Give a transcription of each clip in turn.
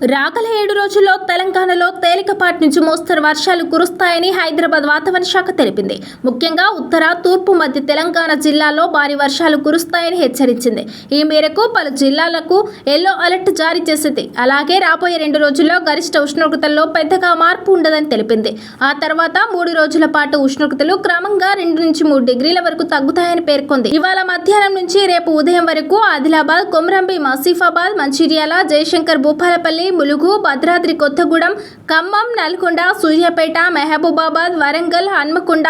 రాగల 7 రోజుల్లో తెలంగాణలో తేలికపాటి నుంచి మోస్తరు వర్షాలు కురుస్తాయని హైదరాబాద్ వాతావరణ శాఖ తెలిపింది. ముఖ్యంగా ఉత్తర, తూర్పు మధ్య తెలంగాణ జిల్లాల్లో భారీ వర్షాలు కురుస్తాయని హెచ్చరించింది. ఈ మేరకు పలు జిల్లాలకు ఎల్లో అలర్ట్ జారీ చేసింది. అలాగే రాబోయే 2 రోజుల్లో గరిష్ట ఉష్ణోగ్రతల్లో పెద్దగా మార్పు ఉండదని తెలిపింది. ఆ తర్వాత 3 రోజుల పాటు ఉష్ణోగ్రతలు క్రమంగా 2 నుంచి 3 డిగ్రీల వరకు తగ్గుతాయని పేర్కొంది. ఇవాళ మధ్యాహ్నం నుంచి రేపు ఉదయం వరకు ఆదిలాబాద్, కొమరంభీం, ఆసిఫాబాద్, మంచిర్యాల, జయశంకర్, భూపాలపల్లి, ములుగు, భద్రాద్రి కొత్తగూడెం, ఖమ్మం, నల్గొండ, సూర్యాపేట, మహబూబాబాద్, వరంగల్, హన్మకొండ,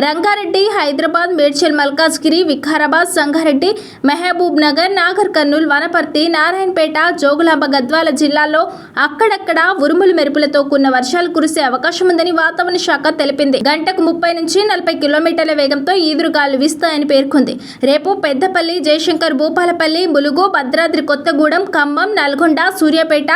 రంగారెడ్డి, హైదరాబాద్, మేడ్చల్, మల్కాజ్గిరి, వికారాబాద్, సంగారెడ్డి, మహబూబ్ నగర్, నాగర్ కర్నూల్, వనపర్తి, నారాయణపేట, జోగులాంబ, గద్వాల జిల్లాల్లో అక్కడక్కడ ఉరుములు మెరుపులతో కూడిన వర్షాలు కురిసే అవకాశం ఉందని వాతావరణ శాఖ తెలిపింది. గంటకు 30 నుంచి 40 కిలోమీటర్ల వేగంతో ఈదురుగాలు వీస్తాయని పేర్కొంది. రేపు పెద్దపల్లి, జయశంకర్, భూపాలపల్లి, ములుగు, భద్రాద్రి కొత్తగూడెం, ఖమ్మం, నల్గొండ, సూర్యాపేట,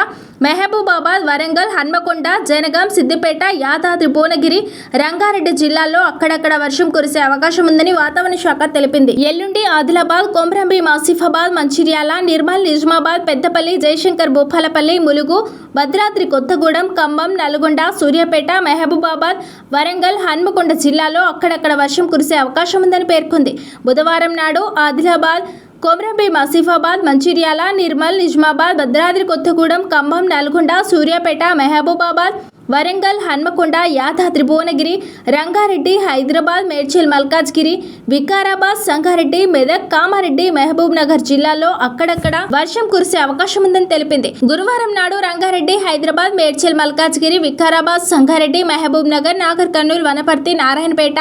మహబూబాబాద్, వరంగల్, హన్మకొండ, జనగాం, సిద్దిపేట, యాదాద్రి, భువనగిరి, రంగారెడ్డి జిల్లాల్లో అక్కడక్కడ వర్షం కురిసే అవకాశం ఉందని వాతావరణ శాఖ తెలిపింది. ఎల్లుండి ఆదిలాబాద్, కొమరంభీం, ఆసిఫాబాద్, మంచిర్యాల, నిర్మల్, నిజామాబాద్, పెద్దపల్లి, జయశంకర్, భూపాలపల్లి, ములుగు, భద్రాద్రి కొత్తగూడెం, ఖమ్మం, నల్గొండ, సూర్యాపేట, మహబూబాబాద్, వరంగల్, హన్మకొండ జిల్లాలో అక్కడక్కడ వర్షం కురిసే అవకాశం ఉందని పేర్కొంది. బుధవారం నాడు ఆదిలాబాద్, కొమరంభీం, ఆసిఫాబాద్, మంచిర్యాల, నిర్మల్, నిజామాబాద్, భద్రాద్రి కొత్తగూడెం, ఖమ్మం, నల్గొండ, సూర్యాపేట, మహబూబాబాద్, వరంగల్, హన్మకొండ, యాదాద్రి, భువనగిరి, రంగారెడ్డి, హైదరాబాద్, మేడ్చల్, మల్కాజ్గిరి, వికారాబాద్, సంగారెడ్డి, మెదక్, కామారెడ్డి, మహబూబ్ నగర్ జిల్లాల్లో అక్కడక్కడ వర్షం కురిసే అవకాశం ఉందని తెలిపింది. గురువారం నాడు రంగారెడ్డి, హైదరాబాద్, మేడ్చల్, మల్కాజ్గిరి, వికారాబాద్, సంగారెడ్డి, మహబూబ్ నగర్, నాగర్ కర్నూల్, వనపర్తి, నారాయణపేట,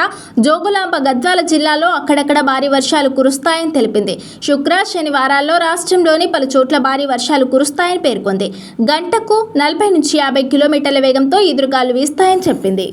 జోగులాంబ, గద్వాల జిల్లాలో అక్కడక్కడ భారీ వర్షాలు కురుస్తాయని తెలిపింది. శుక్ర, శనివారాల్లో రాష్ట్రంలోని పలు చోట్ల భారీ వర్షాలు కురుస్తాయని పేర్కొంది. గంటకు 40 నుంచి 50 కిలోమీటర్ల వేగంతో ఈదురుగాలు వీస్తాయని చెప్పింది.